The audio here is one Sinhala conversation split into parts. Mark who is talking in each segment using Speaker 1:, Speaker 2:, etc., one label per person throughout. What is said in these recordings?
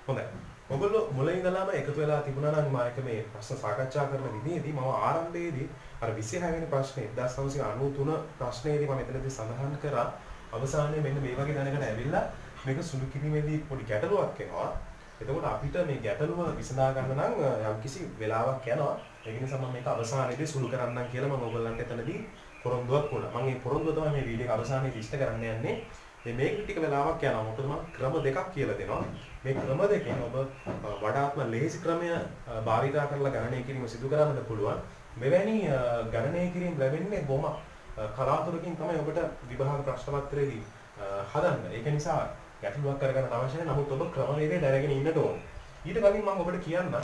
Speaker 1: හොඳයි. ඔයගොල්ලෝ මුලින් ඉඳලාම එකතු වෙලා තිබුණා නම් මම එක මේ ප්‍රශ්න සාකච්ඡා කරන විදිහේදී මම ආරම්භයේදී අර 26 වෙනි ප්‍රශ්නේ 1993 ප්‍රශ්නයේදී මම එතනදී සඳහන් කරා අවසානයේ මෙන්න මේ වගේ දැනකට ඇවිල්ලා මේක සුළු කිරීමේදී පොඩි ගැටලුවක් එනවා. එතකොට අපිට මේ ගැටලුව විසඳා ගන්න නම් යම්කිසි වෙලාවක් යනවා. ඒ නිසා මම මේක අවසානයේදී සුළු කරන්නම් කියලා මම ඔයගොල්ලන්ට එතනදී පොරොන්දුවක් වුණා. මම මේ පොරොන්දුව තමයි මේ වීඩියෝ එක අවසානයේදී ඉෂ්ට කරන්න යන්නේ. මේක ටික වෙලාවක් යනවා. මොකද මම ක්‍රම දෙකක් කියලා දෙනවා. මේ ක්‍රම දෙකෙන් ඔබ වඩාත්ම ලේසි ක්‍රමය භාවිතා කරලා ගණනය කිරීම සිදු කරන්නද පුළුවන්. මෙවැනි ගණනය කිරීම ලැබෙන්නේ බොහොම කලාතුරකින් තමයි ඔබට විභාග ප්‍රශ්න පත්‍රයේදී හදන්න. ඒක නිසා ගැටලුවක් කරගන්න අවශ්‍ය නැහැ. නමුත් ඔබ ක්‍රමවේදය දැනගෙන ඉන්නට ඕන. ඊට කලින් මම ඔබට කියන්න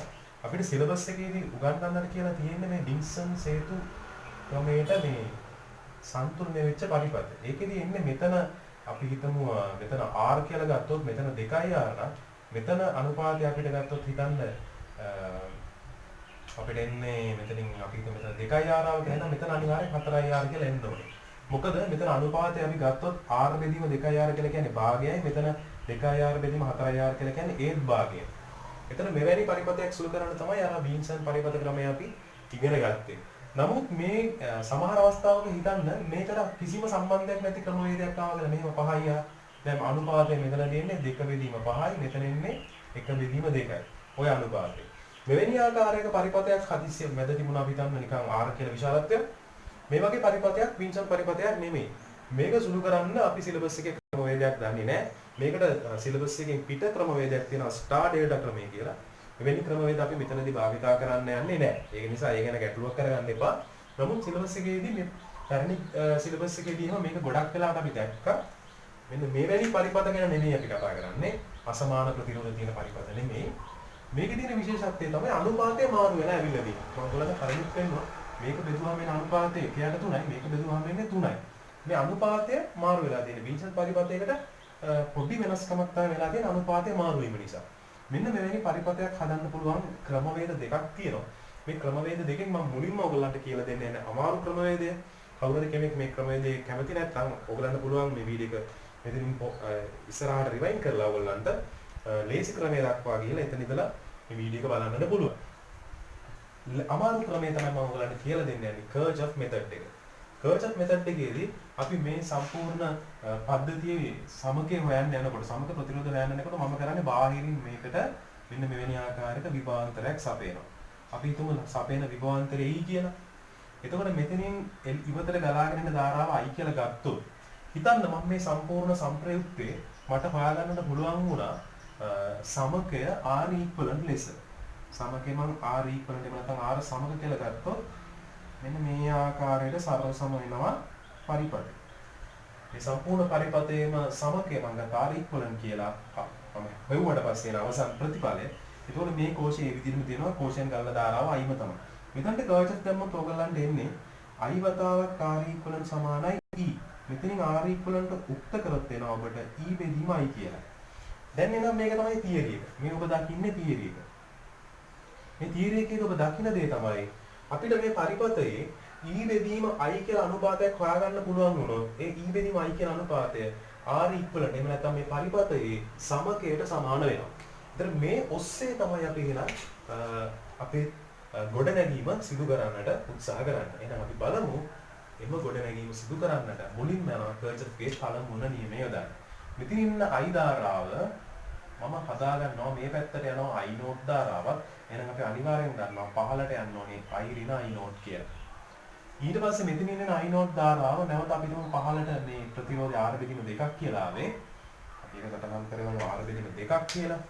Speaker 1: අපිට සිලබස් එකේදී උගන්වන්නට කියලා තියෙන්නේ මේ ඩින්සන් සේතු ක්‍රමයට මේ සම්තුලනය වෙච්ච පරිපථ. ඒකෙදී එන්නේ මෙතන අපි හිතමු මෙතන r කියලා ගත්තොත් මෙතන 2r නම් මෙතන අනුපාතය අපිට ගත්තොත් හිතන්න අපිට එන්නේ මෙතනින් අපි හිතමු මෙතන 2r ආව එහෙනම් මෙතන අනිවාර්යෙන් 4r කියලා එන්න ඕනේ. මොකද මෙතන අනුපාතය අපි ගත්තොත් r බෙදීම 2r කියලා කියන්නේ භාගයයි මෙතන 2r බෙදීම 4r කියලා කියන්නේ ඒත් භාගයයි. එතන මෙවැනි පරිපථයක් සුළු කරන්න තමයි අර බීන්සන් පරිපථ ක්‍රමය අපි ඉගෙන ගත්තේ. නමුත් මේ සමහර අවස්ථාවක හිතන්න මේකට කිසිම සම්බන්ධයක් නැති ක්‍රමවේදයක් ආවද මෙහෙම 5යි දැන් අනුපාතය මෙතන දෙන්නේ 2 බෙදීම 5යි මෙතන එන්නේ 1 බෙදීම 2යි. ඔය අනුපාතය. මෙවැනි ආකාරයක පරිපථයක් හදිස්සියෙන් මැද තිබුණා අපි හිතන්න නිකන් r කියලා විශාලත්වය. මේ වගේ පරිපථයක් බීන්සන් පරිපථයක් නෙමෙයි. මේක සුළු කරන්න අපි සිලබස් එකේ ක්‍රමවේදයක් දන්නේ නැහැ. මේකට සිලබස් එකෙන් පිට ක්‍රමවේදයක් තියෙනවා ස්ටාර් ඩෙල්ටා ක්‍රමය කියලා. මෙවැනි ක්‍රමවේද අපි මෙතනදී භාවිතා කරන්න යන්නේ නැහැ. ඒක නිසා ඒ ගැන ගැටලුවක් කරගන්න එපා. නමුත් සිලබස් එකේදී මේ පැරණි සිලබස් එකේදී මේක ගොඩක් වෙලාවට අපි දැක්කා. මෙන්න මෙවැනි පරිපථ ගැන නෙමෙයි අපි කතා කරන්නේ. අසමාන ප්‍රතිරෝධ තියෙන පරිපථ නෙමෙයි. මේකේ තියෙන විශේෂත්වය තමයි අනුපාතය මාරු වෙලා ඇවිල්ලා තියෙන්නේ. මම ඔයගොල්ලන්ට කලින් කියනවා මේක බෙදුවාම එන අනුපාතය 1ට 3යි මේක බෙදුවාම එන්නේ 3යි. මේ අනුපාතය මාරු වෙලා තියෙන බීන්සන් පරිපථයකට පොඩි වෙනස්කමක් තමයි වෙලා තියෙන අනුපාතය මාරු වීම නිසා. මෙන්න මෙවැනි පරිපථයක් හදන්න පුළුවන් ක්‍රමවේද දෙකක් තියෙනවා. මේ ක්‍රමවේද දෙකෙන් මම මුලින්ම ඔයගොල්ලන්ට කියලා දෙන්නේ නැහැ අමාරු ක්‍රමවේදය. කවුරුහරි කෙනෙක් මේ ක්‍රමවේදේ කැමති නැත්නම් ඔයගොල්ලන්ට පුළුවන් මේ වීඩියෝ එක මෙතනින් ඉස්සරහට රිවයින්ඩ් කරලා ඔයගොල්ලන්ට ලේසි ක්‍රමය දක්වා ගිහලා එතන ඉඳලා මේ වීඩියෝ එක බලන්නත් පුළුවන්. අමාරු ක්‍රමය තමයි මම ඔයගොල්ලන්ට කියලා දෙන්නේ කර්ජ් ඔෆ් මෙතඩ් එක. කර්ජ් ඔෆ් මෙතඩ් එකේදී අපි මේ සම්පූර්ණ පද්ධතියේ සමකය හොයන්න යනකොට සමක ප්‍රතිරෝධ හොයන්න යනකොට මම කරන්නේ බාහිරින් මේකට මෙන්න මෙවැනි ආකාරයක විභවාන්තරයක් සපයනවා. අපි හිතමු සපයන විභවාන්තරය E කියලා. එතකොට මෙතනින් ඉවතට ගලාගෙන යන ධාරාව I කියලා ගත්තොත් හිතන්න මම මේ සම්පූර්ණ සම්ප්‍රයුක්තේ මට හොයාගන්නට පුළුවන් වුණා සමකය R equivalent ලෙස. සමකය මම R equivalent එහෙම නැත්නම් R සමක කියලා ගත්තොත් මෙන්න මේ ආකාරයට සරල සම වෙනවා පරිපථය. මේ සම්පූර්ණ පරිපථයේම සමකය මම ගත්ත R equivalent කියලා මම හොයුවට පස්සේ එන අවසන් ප්‍රතිඵලය. ඒතකොට මේ කෝෂයේ මේ විදිහටම තියෙනවා කෝෂයෙන් ගන්න ධාරාව I ම තමයි. මෙතනට කර්ජ් දැම්මොත් ඔයගලන්ට එන්නේ I වතාවක් R equivalent සමානයි E. මෙතනින් R equivalent උක්ත කරොත් එනවා ඔබට E බෙදීම I කියලා. දැන් එනම් මේක තමයි තියරි එක. මේ ඔබ දකින්නේ තියරි එක. මේ තියරි එකේ ඔබ දකින්න දේ තමයි අපිට මේ පරිපථයේ E බෙදීම I කියලා අනුපාතයක් හොයාගන්න පුළුවන් වුණොත් ඒ E බෙදීම I කියන අනුපාතය R equivalent එහෙම නැත්නම් මේ පරිපථයේ සමකයට සමාන වෙනවා. ඒතර මේ ඔස්සේ තමයි අපි එහෙනම් අපේ ගොඩනැගීම සිදු කරන්නට උත්සාහ කරන්නේ. එහෙනම් අපි බලමු එම ගොඩනැගීම සිදු කරන්නට මුලින්ම යනවා කර්ජ් ඔෆ්ගේ පළමුවන නියමය යොදන්න. මෙතන ඉන්න I ධාරාව මම හදා ගන්නවා මේ පැත්තට යනවා I නෝට් ධාරාවක්. එහෙනම් අපි අනිවාර්යෙන් ගන්නවා පහළට යන්න ඕනේ I ඍණ I නෝට් කියලා. ඊට පස්සේ මෙතන ඉන්න I නෝට් ධාරාව නැවත අපි තුමු පහළට මේ ප්‍රතිරෝධය R බෙදීම 2ක් කියලා ආවේ. අපි ඒක සටහන් කරගන්නවා R බෙදීම 2ක් කියලා.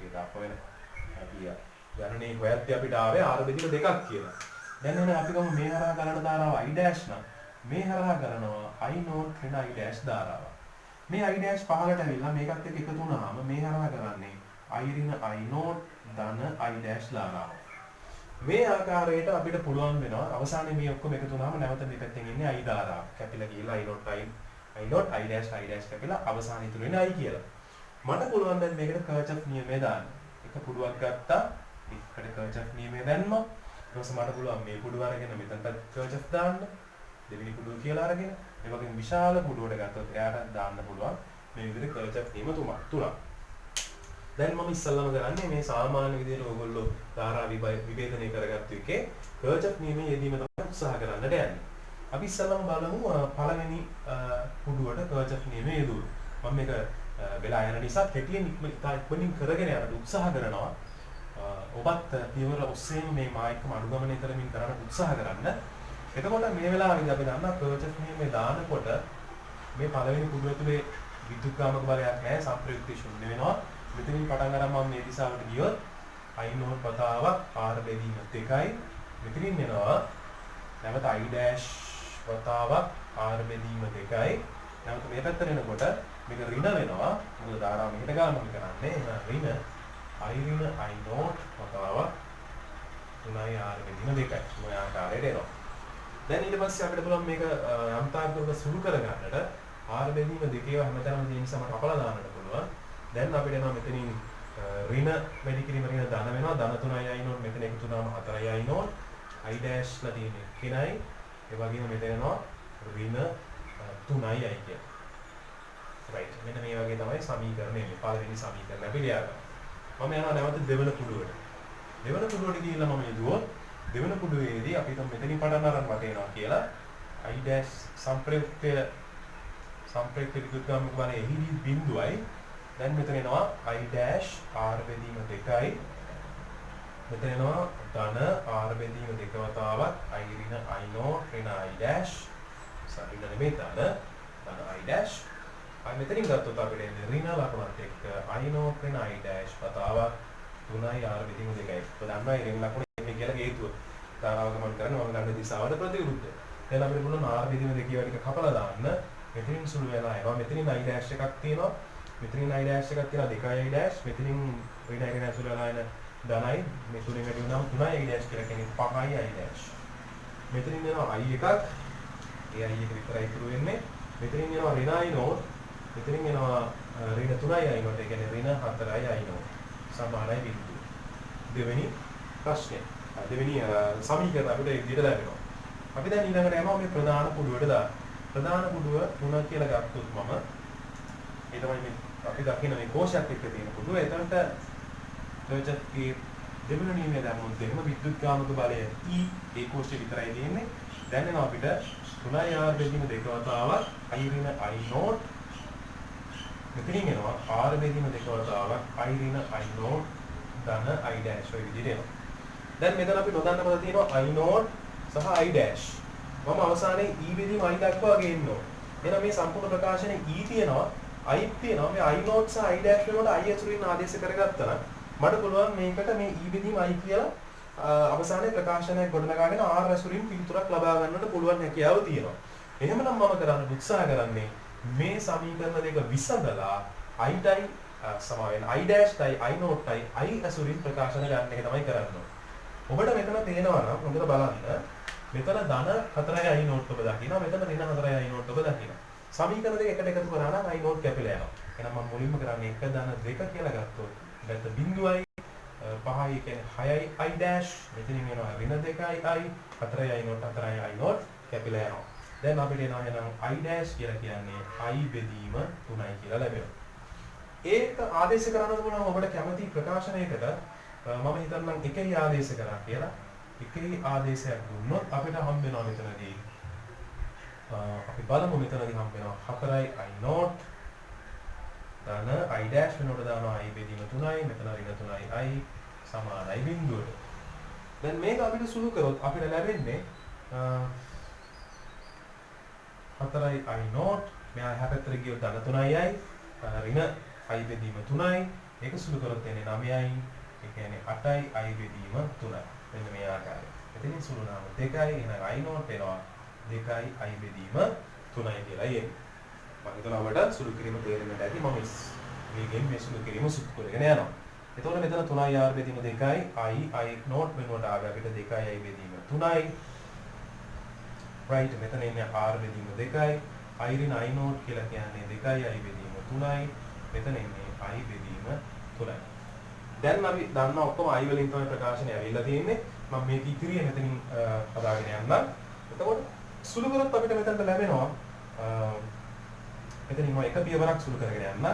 Speaker 1: ඒක අපවෙන අපි ගණනේ හොයද්දී අපිට ආවේ R බෙදීම 2ක් කියලා. දැන් එන අපි ගමු මේ හරහා ගලන ධාරාව I dash නම් මේ හරහා ගලනවා I නෝට් ඍණ I dash ධාරාව. මේ I dash පහළට ඇවිල්ලා මේකත් එක්ක එකතු වුණාම මේ හරහා කරන්නේ I ඍණ I නෝට් ධන I dash ධාරාව. මේ ආකාරයට අපිට පුළුවන් වෙනවා අවසානයේ මේ ඔක්කොම එකතු වුණාම නැවත මේ පැත්තෙන් එන්නේ I ධාරාව. කැපිලා ගිහලා I නෝට් I dash කැපිලා අවසානයේ ඉතුරු වෙන්නේ I කියලා. මට පුළුවන් දැන් මේකට කර්ජ් ඔෆ් නියමය දාන්න. එක පුඩුවක් ගත්තා. එකට කර්ජ් ඔෆ් නියමය දැම්මා. ඊට පස්සේ මට පුළුවන් මේ පුඩුව අරගෙන මෙතනට කර්ජ් ඔෆ් දාන්න. දෙවෙනි පුඩුව කියලා අරගෙන මේ වගේ විශාල පුඩුවකට ගත්තොත් එයාට දාන්න පුළුවන් මේ විදිහට කර්ජ් ඔෆ් නියම තුනක්. දැන් මම ඉස්සල්ලාම කරන්නේ මේ සාමාන්‍ය විදිහට ඕගොල්ලෝ ධාරා විභේදනය කරගත්තු එකේ කර්චොෆ් නියමයේ යෙදීම තමයි උත්සාහ කරන්නට යන්නේ. අපි ඉස්සල්ලාම බලමු පළවෙනි පුඩුවට කර්චොෆ් නියමය යෙදුණු. මම මේක වෙලා යන නිසා කෙටියෙන් ඉක්මනින් කරගෙන යන්න උත්සාහ කරනවා. ඔබත් පියවර ඔස්සේම මේ මායිකම අනුගමනය කරමින් කරන්න උත්සාහ කරන්න. එතකොට මේ වෙලාවේදී අපි දන්නා කර්චොෆ් නියමයේ දානකොට මේ පළවෙනි පුඩුව තුලේ විදුක්කාමක බලයක් නැහැ, සම්ප්‍රයුක්තය ශූන්‍ය වෙනවා. මෙතනින් පටන් අරන් මම මේ දිශාවට ගියොත් I නෝට් වතාවක් R බෙදීම 2යි. මෙතනින් එනවා නැවත I dash වතාවක් R බෙදීම 2යි. නැවත මේ පැත්තට එනකොට මේක ඍණ වෙනවා. මොකද ධාරාව මෙහෙට ගාමම කරන්නේ. එහෙනම් ඍණ I නෝට් වතාවක් 3යි R බෙදීම 2යි. මේ ආකාරයට එනවා. දැන් ඊට පස්සේ අපිට පුළුවන් මේක යම්තාවක සුළු කරගන්නට R බෙදීම 2 හැමතැනම තියෙන නිසා මට කපලා දාන්නට පුළුවන්. දැන් අපිට එනවා මෙතනින් ඍණ වැඩි කිරීම ඍණ ධන වෙනවා. ධන 3යි I නෝට් මෙතන එකතු වුණාම 4යි I නෝට්. I dash ලා තියෙන්නේ 1යි. ඒ වගේම මෙතන එනවා ඍණ 3යි I කියන. right. මෙන්න මේ වගේ තමයි සමීකරණය මේ පළවෙනි සමීකරණ අපි ලියාගන්න. මම යනවා නැවත දෙවන පුඩුවට. දෙවන පුඩුවට ගිහිල්ලා මම යදුවොත් දෙවන පුඩුවේදී අපි හිතමු මෙතනින් පටන් අරන් වටේනවා කියලා. I dash සම්ප්‍රයුක්ත විදුක්කාමක බලය එහිදී බිඳුවයි. දැන් මෙතන එනවා I dash R බෙදීම 2යි. මෙතන එනවා ධන R බෙදීම 2 වතාවක් I ඍණ I නෝට් ඍණ I dash සරිණ නෙමෙයි ධන I dash. මෙතනින් ගත්තොත් අපිට එන්නේ ඍණ ලකුණත් එක්ක I නෝට් ඍණ I dash වතාවක් 3යි R බෙදීම 2යි. ඔබ දන්නවා ඍණ ලකුණ එන්නේ කියලා හේතුව. ධාරාව ගමන් කරන්නේ මම ගන්න දිශාවට ප්‍රතිවිරුද්ධ. දැන් අපිට පුළුවන් R බෙදීම 2 ටික කපලා දාන්න. මෙතනින් සුළු වෙලා එනවා. මෙතනින් I dash එකක් තියෙනවා. මෙතනින් I dash එකක් තියෙනවා 2යි I dash. මෙතනින් ඍණ I සුළු වෙලා එන ධනයි මේ තුනෙන් වැඩි වුණාම 3යි I dash කියලා කියන්නේ 5යි I dash. මෙතනින් එනවා I එකක්. ඒ I එක විතරයි ඉතුරු වෙන්නේ. මෙතනින් එනවා ඍණ I නෝට්. මෙතනින් එනවා ඍණ 3යි I නෝට්. ඒ කියන්නේ ඍණ 4යි I නෝට්. සමානයි බිඳුව. දෙවෙනි ප්‍රශ්නේ. දෙවෙනි සමීකරණ අපිට ඒ විදිහට ලැබෙනවා. අපි දැන් ඊළඟට යනවා මේ ප්‍රධාන පුඩුවට දාන්න. ප්‍රධාන පුඩුව 3 කියලා ගත්තොත් මම ඒ තමයි මේ අපි දකින මේ කෝෂයක් එක්ක තියෙන පුඩුව. එතනට කර්චොෆ්ගේ දෙවෙනි නියමය දැම්මොත් එහෙම විදුක්කාමක බලය E ඒ කෝෂය විතරයි තියෙන්නේ. දැන් එනවා අපිට 3යි R බෙදීම 2 වතාවක් I ඍණ I නෝට්. මෙතනින් එනවා R බෙදීම 2 වතාවක් I ඍණ I නෝට් ධන I dash ඔය විදිහට එනවා. දැන් මෙතන අපි නොදන්න පද තියෙනවා I නෝට් සහ I dash. මම අවසානයේ E බෙදීම I දක්වා ගේන්න ඕන. එහෙනම් මේ සම්පූර්ණ ප්‍රකාශනයේ E තියෙනවා I තියෙනවා. මේ I නෝට් සහ I dash වෙනකොට I ඇතුළේ ආදේශ කරගත්තා නම් මට පුළුවන් මේකට මේ E බෙදීම I කියලා අවසානයේ ප්‍රකාශනයක් ගොඩනගාගෙන R ඇසුරින් පිළිතුරක් ලබා ගන්නට පුළුවන් හැකියාව තියෙනවා. එහෙමනම් මම කරන්න උත්සාහ කරන්නේ මේ සමීකරණ දෙක විසඳලා I සමාවෙන් I dash I note I ඇසුරින් ප්‍රකාශන ගන්න එක තමයි කරන්න ඕනේ. ඔබට මෙතන තේනවා නම් හොඳට බලන්න. මෙතන ධන 4යි I නෝට් ඔබ දකිනවා. මෙතන ඍණ 4යි I නෝට් ඔබ දකිනවා. සමීකරණ දෙක එකට එකතු කරා නම් I නෝට් කැපිලා යනවා. එහෙනම් මම මුලින්ම කරන්නේ 1 ධන 2 කියලා ගත්තොත් දැන් බිඳුවයි 5යි කියන්නේ 6යි I dash. මෙතනින් එනවා ඍණ 2යි I 4යි I නෝට් 4යි I නෝට් කැපිලා යනවා. දැන් අපිට එනවා එහෙනම් I dash කියලා කියන්නේ I බෙදීම 3යි කියලා ලැබෙනවා. ඒක ආදේශ කරන්න පුළුවන් ඔබට කැමති ප්‍රකාශනයකට මම හිතන්නම් එකයි ආදේශ කරා කියලා. එකයි ආදේශයක් දුන්නොත් අපිට හම්බ වෙනවා මෙතනදී අපි බලමු මෙතනදී හම්බ වෙනවා 4යි I නෝට් ධන I dash වෙනකොට දානවා I බෙදීම 3යි. මෙතන ඍණ 3යි I සමානයි බිඳුවට. දැන් මේක අපිට සුළු කරොත් අපිට ලැබෙන්නේ 4යි I නෝට් මෙහා එහා පැත්තට ගියොත් ධන 3යි I ඍණ I බෙදීම 3යි. ඒක සුළු කරොත් එන්නේ 9යි. ඒ කියන්නේ 8යි I බෙදීම 3යි. මෙන්න මේ ආකාරයට. එතනින් සුළු නාම 2යි එහෙනම් I නෝට් එනවා 2යි I බෙදීම 3යි කියලා එන්නේ. මම හිතනවා ඔබට සුළු කිරීම තේරෙන්නට ඇති. මම මේ සුළු කිරීම සුත් කරගෙන යනවා. එතකොට මෙතන 3යි R බෙදීම 2යි I නෝට් වෙනුවට ආවේ අපිට 2යි I බෙදීම 3යි. right මෙතන ඉන්නේ R බෙදීම 2යි I ඍණ I නෝට් කියලා කියන්නේ 2යි I බෙදීම 3යි. මෙතන ඉන්නේ I බෙදීම 3යි. දැන් අපි දන්නා ඔක්කොම I වලින් තමයි ප්‍රකාශනය ඇවිල්ලා තියෙන්නේ. මම මේක ඉතිරිය මෙතනින් හදාගෙන යන්නම්. එතකොට සුළු කරොත් අපිට මෙතනට ලැබෙනවා මෙතනින් මම එක පියවරක් සුළු කරගෙන යන්න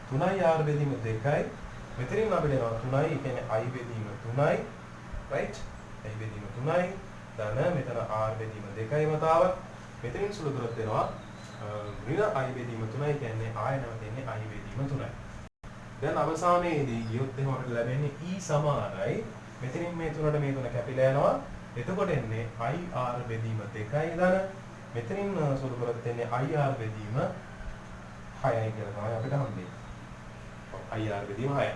Speaker 1: 3යි R බෙදීම 2යි මෙතනින් අපිට එනවා 3යි. ඒ කියන්නේ i බෙදීම 3යි. right? i බෙදීම 3යි. ධන මෙතන r බෙදීම 2යි වතාවක්. මෙතනින් සුළු කරොත් එනවා ඍණ i බෙදීම 3යි කියන්නේ ආය නැවතෙන්නේ i බෙදීම 3යි. දැන් අවසානයේදී ගියොත් එහෙම අපිට ලැබෙන්නේ e සමානයි. මෙතනින් මේ තුනට මේ තුන කැපිලා යනවා. එතකොට එන්නේ ir බෙදීම 2යි ධන. මෙතනින් සුළු කරොත් එන්නේ ir බෙදීම 6යි කියලා තමයි අපිට හම්බෙන්නේ. ir බෙදීම 6යි.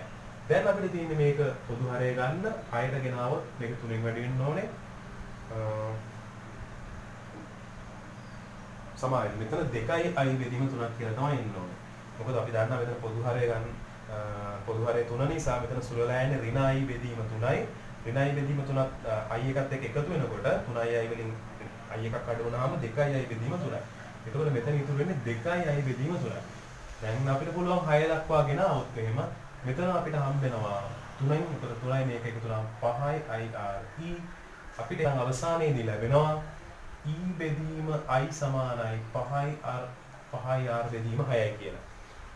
Speaker 1: දැන් අපිට තියෙන්නේ මේක පොදු හරය ගන්න 6ට ගෙනාවොත් මේක 3ෙන් වැඩි වෙන්න ඕනේ. සමානයි. මෙතන 2යි i බෙදීම 3ක් කියලා තමයි එන්න ඕනේ. මොකද අපි දන්නවා මෙතන පොදු හරය ගන්න පොදු හරය 3 නිසා මෙතන සුළලා යන්නේ ඍණ i බෙදීම 3යි. ඍණ i බෙදීම 3ත් i එකත් එක්ක එකතු වෙනකොට 3i වලින් i එකක් අඩු වුණාම 2i බෙදීම 3යි. එතකොට මෙතන ඉතුරු වෙන්නේ 2i බෙදීම 3යි. දැන් අපිට පුළුවන් 6 දක්වා ගෙනාවොත් එහෙම මෙතන අපිට හම්බෙනවා 3යි උතර 3යි මේක එකතු වුණාම 5i re අපිට දැන් අවසානයේදී ලැබෙනවා e බෙදීම i සමානයි 5i r බෙදීම 6යි කියලා.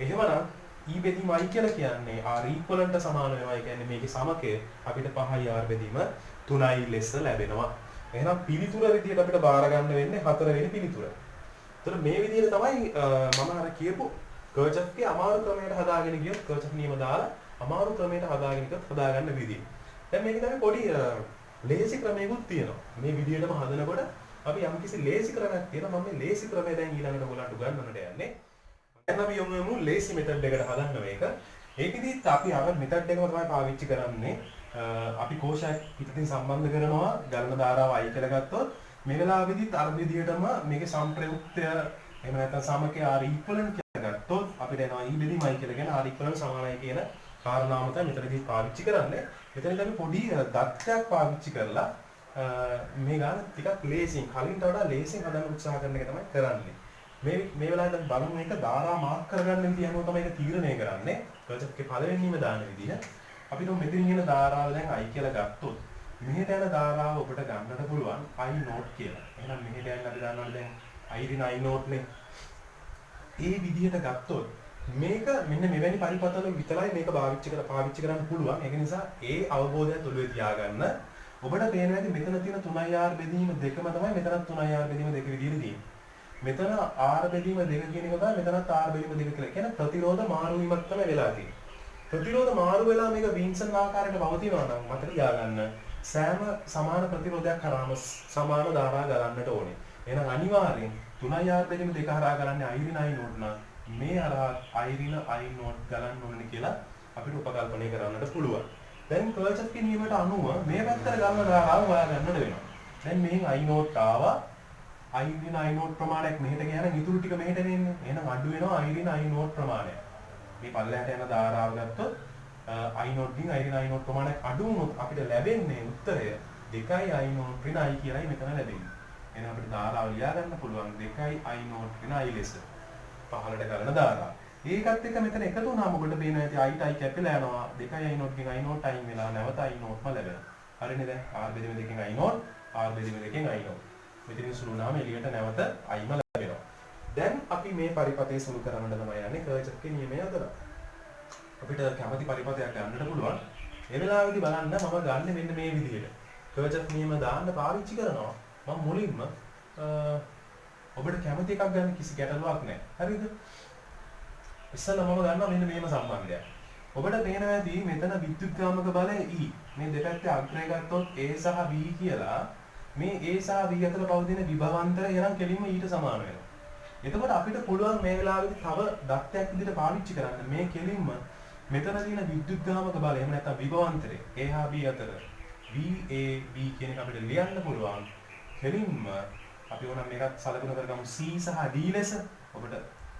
Speaker 1: එහෙමනම් e බෙදීම i කියලා කියන්නේ r equivalent සමාන වෙනවා. ඒ කියන්නේ මේකේ සමකය අපිට 5i r බෙදීම 3යි ලෙස ලැබෙනවා. එහෙනම් පිළිතුර විදියට අපිට බාර ගන්න වෙන්නේ 4 වෙනි පිළිතුර. ඒතර මේ විදියට තමයි මම අර කියපු කර්චොෆ්ගේ අමාරු ක්‍රමයට හදාගෙන ගියොත් කර්චොෆ් නියම දාලා අමාරු ක්‍රමයට හදාගෙන ගියොත් හදාගන්න විදිය. දැන් මේක තමයි පොඩි ලේසි ක්‍රමයකුත් තියෙනවා. මේ විදියටම හදනකොට අපි යම්කිසි ලේසි ක්‍රමයක් තියෙනවා. මම මේ ලේසි ක්‍රමය දැන් ඊළඟට ඔයගලන්ට උගන්වන්නට යන්නේ. දැන් අපි යමු ලේසි මෙතඩ් එකට හදන්න මේක. ඒකෙදිත් අපි අර මෙතඩ් එකම තමයි පාවිච්චි කරන්නේ. අපි කෝෂයක් පිටින් සම්බන්ධ කරනවා ගලන ධාරාව i කියලා ගත්තොත් මේ වෙලාවෙදිත් අර විදියටම මේකේ සම්ප්‍රයුක්තය එහෙම නැත්නම් සමකය r equivalent කියලා ගත්තොත් අපිට එනවා e බෙදීම i කියලා කියන r equivalent සමානයි කියන කාරණාව තමයි මෙතනදී පාවිච්චි කරන්නේ. මෙතනදී අපි පොඩි දත්තයක් පාවිච්චි කරලා මේ ගාන ටිකක් ලේසියෙන් කලින්ට වඩා ලේසියෙන් හදන්න උත්සාහ කරන එක තමයි කරන්නේ. මේ වෙලාවට අපි බලමු මේක ධාරා මාක් කරගන්න විදිහ අනුව තමයි ඒක තීරණය කරන්නේ. කර්චොෆ්ගේ පළවෙනිම දාන විදිහ. අපි මෙතන ඉන්න ධාරාව දැන් i කියලා ගත්තොත් මෙහෙට යන ධාරාව ඔබට ගන්නට පුළුවන් i නෝට් කියලා. එහෙනම් මෙහෙට යන්න අපි දන්නවනේ දැන් i රින i නෝට් නේ. ඒ විදිහට ගත්තොත් මේක මෙන්න මෙවැනි පරිපතවල විතරයි මේක පාවිච්චි කරන්න පුළුවන්. ඒක නිසා ඒ අවබෝධයත් ඔළුවේ තියාගන්න. ඔබට පේනවා ඇති මෙතන තියෙන 3ir බෙදීම දෙකම තමයි මෙතනත් 3ir බෙදීම දෙක විදිහට තියෙන්නේ. මෙතන r බෙදීම දෙක කියන එක තමයි මෙතනත් r බෙදීම දෙක කියලා. කියන්නේ ප්‍රතිරෝධ මාරු වීමක් තමයි වෙලා තියෙන්නේ. ප්‍රතිරෝධ මාරු වෙලා මේක වින්සන් ආකාරයට පවතිනවා නම් මතක තියාගන්න සෑම සමාන ප්‍රතිරෝධයක් කරාම සමාන ධාරා ගලන්නට ඕනේ. එහෙනම් අනිවාර්යෙන් 3ir බෙදීම දෙක හරහා ගලන්නේ i රින i නෝට් නම් මේ හරහා i රින i නෝට් ගලන්න ඕනේ කියලා අපිට උපකල්පනය කරන්නට පුළුවන්. දැන් කර්චොෆ්ගේ නියමයට අනුව මේ පැත්තට ගන්න ධාරාව හොයා ගන්නට වෙනවා. දැන් මෙහෙන් i නෝට් ආවා. i රින i නෝට් ප්‍රමාණයක් මෙහෙට ගියාම ඉතුරු ටික මෙහෙට එන්නේ. එහෙනම් අඩු වෙනවා i රින i නෝට් ප්‍රමාණය. මේ පල්ලෙහාට යන ධාරාව ගත්තොත් i නෝට් ගින් i රින i නෝට් ප්‍රමාණයක් අඩු වුණොත් අපිට ලැබෙන්නේ උත්තරය 2i i නෝට් රින i කියලායි මෙතන ලැබෙන්නේ. එහෙනම් අපිට ධාරාව ලියා ගන්න පුළුවන් 2i i නෝට් රින i ලෙස. පහළට ගලන ධාරාව. ඒකත් එක්ක මෙතන එකතු වුණාම ඔබට පේනවා ඇති i ටයි කැපිලා යනවා 2i i නෝට් ගෙන් i නෝට් අයින් වෙලා නැවත i නෝට්ම ලැබෙනවා. හරිනේ දැන් r බෙදීම දෙකෙන් i නෝට් r බෙදීම දෙකෙන් i නෝට්. මෙතනින් සුළු වුණාම එළියට නැවත iම ලැබෙනවා. දැන් අපි මේ පරිපතේ සුළු කරන්න තමයි යන්නේ කර්චොෆ්ගේ නියමය අතර. අපිට කැමති පරිපතයක් ගන්නට පුළුවන්. මේ වෙලාවේදී බලන්න මම ගන්න මෙන්න මේ විදිහට. කර්චොෆ් නියම දාන්න පාවිච්චි කරනවා. මම මුලින්ම ඔබට කැමති එකක් ගන්න කිසි ගැටලුවක් නැහැ. හරිද? ඉස්සෙල්ලා මම ගන්නවා මෙන්න මේම සම්බන්ධයක්. ඔබට පේනවා ඇති මෙතන විද්‍යුත්ගාමක බලය E. මේ දෙපැත්තේ අග්‍රය ගත්තොත් A සහ B කියලා මේ A සහ B අතර පවතින විභවාන්තරය එනම් කෙලින්ම ඊට සමාන වෙනවා. එතකොට අපිට පුළුවන් මේ වෙලාවේදී තව දත්තයක් විදිහට පාවිච්චි කරන්න මේ කෙලින්ම මෙතන තියෙන විද්‍යුත්ගාමක බලය එහෙම නැත්නම් විභවාන්තරය A හා B අතර VAB කියන එක අපිට ලියන්න පුළුවන්. කෙලින්ම අපි ඕනම් මේකත් සලකුණු කරගමු C සහ D ලෙස. ඔබට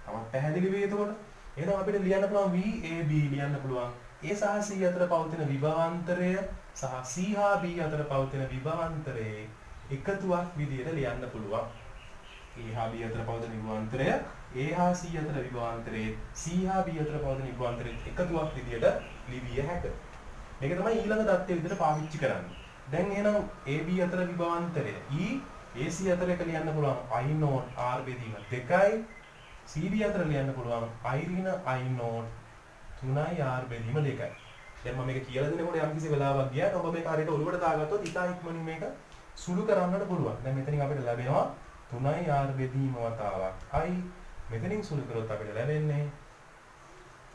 Speaker 1: තවත් පැහැදිලි වෙයි එතකොට. එහෙනම් අපිට ලියන්න පුළුවන් VAB ලියන්න පුළුවන්. A සහ C අතර පවතින විභවාන්තරය සහ C හා B අතර පවතින විභවාන්තරයේ එකතුවක් විදිහට ලියන්න පුළුවන්. A හා B අතර පවතින විභවාන්තරය A හා C අතර විභවාන්තරයේ C හා B අතර පවතින විභවාන්තරයේ එකතුවක් විදිහට ලිවිය හැකියි. මේක තමයි ඊළඟ தත්ත්වය විදිහට පාවිච්චි කරන්නේ. දැන් එහෙනම් AB අතර විභවාන්තරය E AC අතර එක ලියන්න පුළුවන් I නෝට් R බෙදීම 2යි. CB අතර ලියන්න පුළුවන් I ඍණ I නෝට් 3යි R බෙදීම 2යි. දැන් මම මේක කියලා දෙනකොට යම් කිසි වෙලාවක් ගියා ඔබ මේක හරියට ඔළුවට දාගත්තොත් ඉතා ඉක්මනින් මේක සුළු කරන්නට පුළුවන්. දැන් මෙතනින් අපිට ලැබෙනවා 3r බෙදීම වතාවක් i. මෙතනින් සුළු කරොත් අපිට ලැබෙන්නේ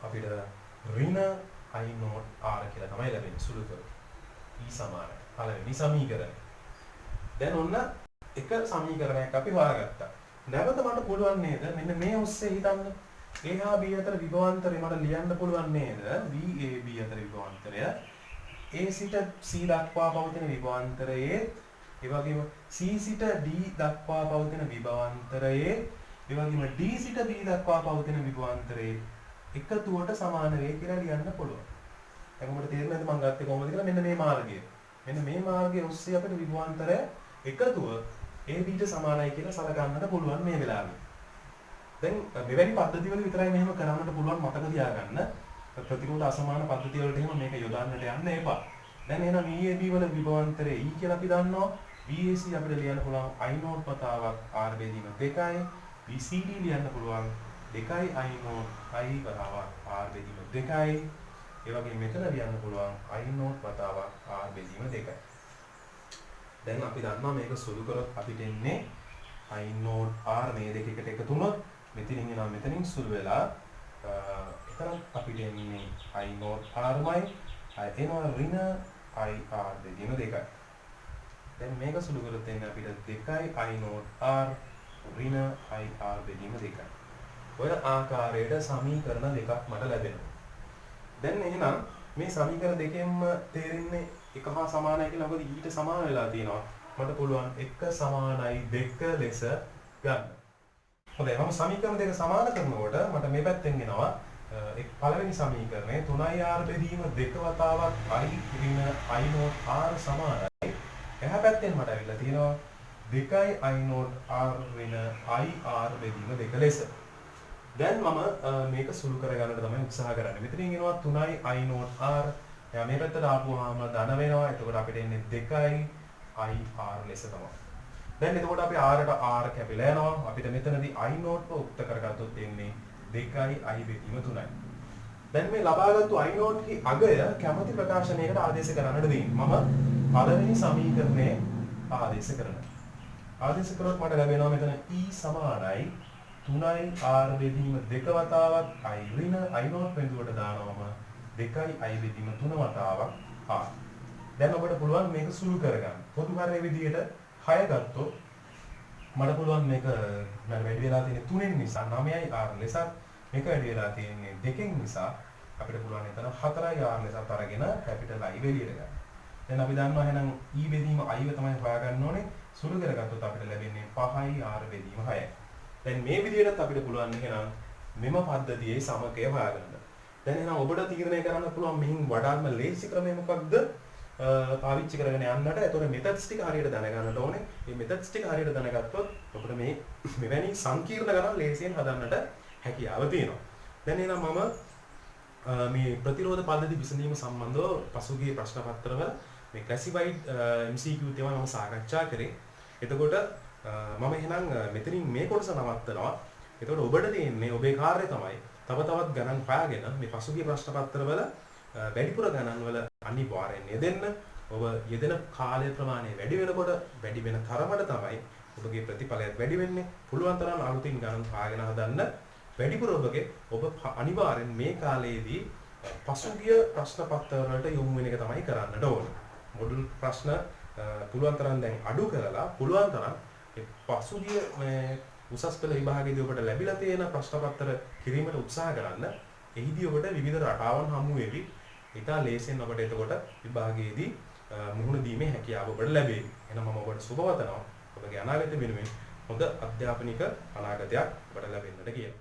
Speaker 1: අපිට ඍණ i not r කියලා තමයි ලැබෙන්නේ සුළු කරොත්. e සමානයි. පළවෙනි සමීකරණය. දැන් ඔන්න එක සමීකරණයක් අපි හොයාගත්තා. නැවත මට පුළුවන් නේද මෙන්න මේ ඔස්සේ හිතන්න. a හා b අතර විභවාන්තරය මට ලියන්න පුළුවන් නේද? VAB අතර විභවාන්තරය a සිට c දක්වා පවතින විභවාන්තරයේ ඒ වගේම c සිට d දක්වා පවතින විභවාන්තරයේ ඒ වගේම d සිට b දක්වා පවතින විභවාන්තරයේ එකතුවට සමාන වේ කියලා ලියන්න පුළුවන්. දැන් ඔබට තේරෙනවද මම ගත්තේ කොහොමද කියලා? මෙන්න මේ මාර්ගය. මෙන්න මේ මාර්ගයේ ඔස්සේ අපිට විභවාන්තරය එකතුව AB ට සමානයි කියලා සලකන්නට පුළුවන් මේ වෙලාවේ. දැන් මෙවැනි පද්ධති වල විතරයි මෙහෙම කරන්නට පුළුවන් මතක තියාගන්න. ප්‍රතිකූල අසමාන පද්ධති වලට එහෙම මේක යොදන්නට යන්න එපා. දැන් එහෙනම් VAB වල විභවාන්තරය E කියලා අපි දන්නවා. VAC අපිට ලියන්න පුළුවන් I not වතාවක් R බෙදීම 2යි. VCD ලියන්න පුළුවන් 2යි I not I වතාවක් R බෙදීම 2යි. ඒ වගේම මෙතන ලියන්න පුළුවන් I not වතාවක් R බෙදීම 2යි. දැන් අපි දන්නවා මේක සුළු කරොත් අපිට එන්නේ I not R මේ දෙක එකට එකතු වුණොත් මෙතනින් එනවා මෙතනින් සුළු වෙලා එතන අපිට එන්නේ I not R මයි එනවා ඍණ I R බෙදීම 2යි. දැන් මේක සුළු කරොත් එන්නේ අපිට 2යි I not R ඍණ I R බෙදීම 2යි. ඔය ආකාරයට සමීකරණ දෙකක් මට ලැබෙනවා. දැන් එහෙනම් මේ සමීකරණ දෙකෙන්ම තේරෙන්නේ එක හා සමානයි කියලා. මොකද ඊට සමාන වෙලා තියෙනවා. මට පුළුවන් 1 සමානයි 2 ලෙස ගන්න. හොඳයි මම සමීකරණ දෙක සමාන කරනකොට මට මේ පැත්තෙන් එනවා පළවෙනි සමීකරණය 3r බෙදීම 2 වතාවක් i ඍණ i not r සමානයි. එහා පැත්තෙන් මට අවිල්ලා තියෙනවා 2යි i not r ඍණ i r බෙදීම 2 ලෙස. දැන් මම මේක සුළු කරගන්නට තමයි උත්සාහ කරන්නේ. මෙතනින් එනවා 3යි i not r. එයා මේ පැත්තට ආපුවාම ධන වෙනවා. එතකොට අපිට එන්නේ 2යි i r ලෙස තමයි. දැන් එතකොට අපි r ට r කැපිලා යනවා. අපිට මෙතනදී i not උක්ත කරගත්තොත් එන්නේ 2යි i බෙදීම 3යි. දැන් මේ ලබාගත්තු i not කි අගය කැමැති ප්‍රකාශනයකට ආදේශ කරන්නට දෙන්නේ. මම පළවෙනි සමීකරණය ආදේශ කරනවා. ආදේශ කරොත් මට ලැබෙනවා මෙතන e සමානයි 3යි r බෙදීම 2 වතාවක් i ඍණ i not බිඳුවට දානවම 2යි i බෙදීම 3 වතාවක් r. දැන් ඔබට පුළුවන් මේක සුළු කරගන්න. පොදු හරය විදිහට 6 ගත්තොත් මට පුළුවන් මේක වැඩි වෙලා තියෙන්නේ 3න් නිසා 9යි r ලෙසත් මේක වැඩි වෙලා තියෙන්නේ 2න් නිසා අපිට පුළුවන් එතන 4යි r ලෙසත් අරගෙන කැපිටල් i එළියට ගන්න. දැන් අපි දන්නවා එහෙනම් e බෙදීම i ව තමයි හොයාගන්න ඕනේ. සුළු කරගත්තොත් අපිට ලැබෙන්නේ 5යි r බෙදීම 6යි. දැන් මේ විදිහට අපිට පුළුවන් එහෙනම් මෙම පද්ධතියේ සමකය හොයාගන්න. දැන් එහෙනම් ඔබට තීරණය කරන්න පුළුවන් මෙහින් වඩාත්ම ලේසි ක්‍රමය මොකක්ද? පාවිච්චි කරගෙන යන්නට. ඒතකොට මෙතඩ්ස් ටික හරියට දැනගන්න ඕනේ. මේ මෙතඩ්ස් ටික හරියට දැනගත්තොත් අපිට මේ මෙවැනි සංකීර්ණ ගණන් ලේසියෙන් හදන්නට හැකියාව තියෙනවා. දැන් එහෙනම් මම මේ ප්‍රතිරෝධ පද්ධති විසඳීම සම්බන්ධව පසුගිය ප්‍රශ්න පත්‍රවල මේ ක්ලාසිෆයිඩ් MCQ තේමා මම සාකච්ඡා කරේ. එතකොට මම එහෙනම් මෙතනින් මේ කොටස නවත්තනවා. එතකොට ඔබට තියෙන්නේ ඔබේ කාර්යය තමයි තව තවත් ගණන් හොයාගෙන මේ පසුගිය ප්‍රශ්න පත්‍රවල වැඩිපුර ගණන් වල අනිවාර්යෙන් යෙදෙන්න. ඔබ යෙදෙන කාලය ප්‍රමාණය වැඩි වෙනකොට වැඩි වෙන තරමට තමයි ඔබගේ ප්‍රතිඵලයත් වැඩි වෙන්නේ. පුළුවන් තරම් අලුතින් ගණන් හොයාගෙන හදන්න. වැඩිපුර ඔබ අනිවාර්යෙන් මේ කාලයේදී පසුගිය ප්‍රශ්න පත්‍ර වලට යොමු වෙන එක තමයි කරන්නට ඕනේ. මොඩුල් ප්‍රශ්න පුළුවන් තරම් දැන් අඩු කරලා පුළුවන් තරම් පසුගිය උසස් පෙළ විභාගයේදී ඔබට ලැබිලා තියෙන ප්‍රශ්න පත්‍ර කිරීමට උත්සාහ කරන්න. එහිදී ඔබට විවිධ රටාවන් හමු වෙවි. ඉතා ලේසියෙන් ඔබට එතකොට විභාගයේදී මුහුණ දීමේ හැකියාව ඔබට ලැබෙයි. එහෙනම් මම ඔබට සුබ වතනවා. ඔබගේ අනාගත වෙනුවෙන් හොඳ අධ්‍යාපනික අනාගතයක් ඔබට ලැබෙන්නට කියලා.